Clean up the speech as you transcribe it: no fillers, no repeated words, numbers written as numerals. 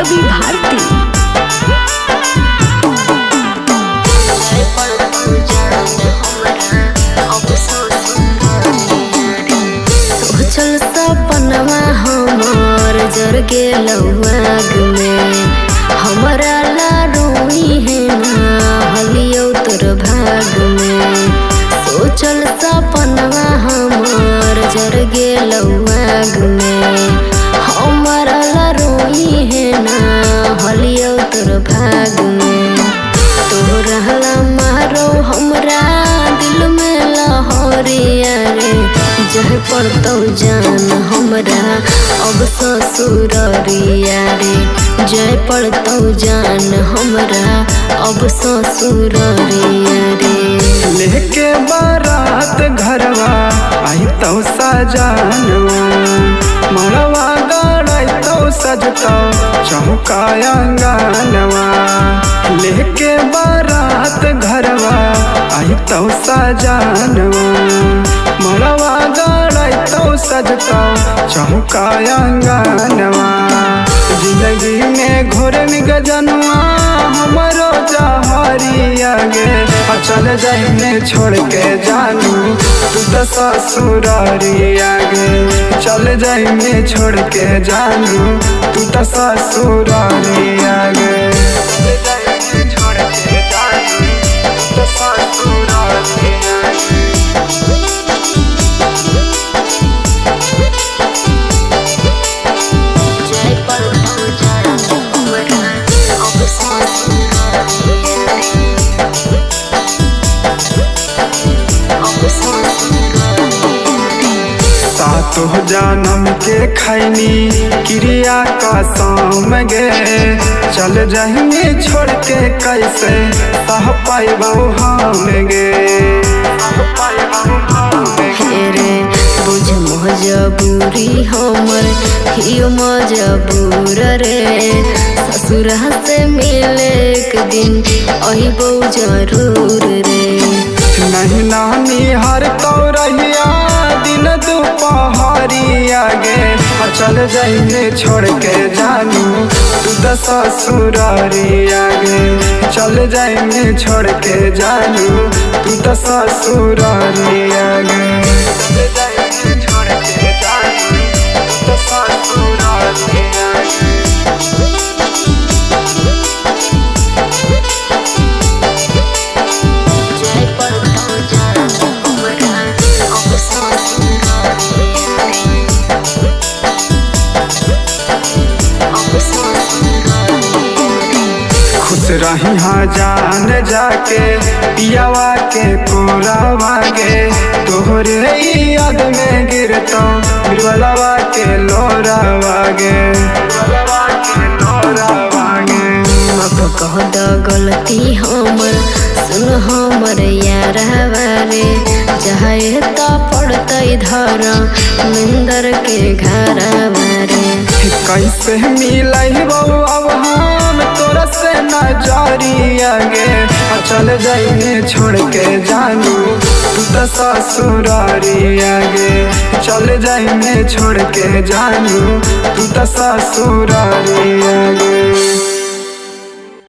रवि भारती। सोचल सपनवा हमर जर गेल आग में, हमरा ला रोई है ना हलियो तोर भाग में। सोचल सपनवा हमर जर गेल आग में, हमरा ला रोई है ना हलियो तोर भाग में। तोहरा मारो हमरा दिल में लहरिया रे, जह पड़तौ जान हमरा अब ससुररिया रे, जय पड़तौ जान हमरा अब ससुररिया रे। लेके बारात घरवा आई तो सजानवा, मड़वा गड़ाई तो सजतो चौका अंगनवा। लेके बारात घरवा आई तो सजानवा, मड़वा गड़ाई तो सजतो चौका अंगनवा। जिंदगी में घोर गजनवा हमरो जहरिया गे, चल जाइने छोड़ के जानू तू तो ससुरारिया गे। चल जाइने छोड़ के जानू तू तो ससुरारिया गे। छोड़ के जानू तू तो ससुरारिया गे। सातो जानम के खैनी क्रिया का शाम गे, चल जाइने छोड़ के कैसे सह पाइबौ हम गे। हेरे बुझ मजबूरी हमर हियो मजबूर रे, ससुर से मिले एक दिन अइबौ जरूर रे। नहीं नानी हर तो रहिया दिन दोपहरिया गे, चल जाइने छोड़ के जानू तू तो ससुरारिया गे। चल जाइने छोड़ के जानू तू तो ससुरारिया गे। चल जाइने छोड़ के जानू तू तो ससुरारिया गे। खुश रही हाँ जान जाके पियावा के कोरावा गे, तोहरे याद में गिरतो बिरबलवा के लोरावा गे। माफ कह द गलती हमर, सुन हमर यारवा रे, चाहे तो पड़तै धर मिंदर के घरवा रे। कैसे मिलबौ अब हम तोरा से नजरिया गे, चल जाइने छोड़ के जानू तू तो ससुरारिया गे। चल जाइने छोड़ के जानू तू तो ससुरारिया गे।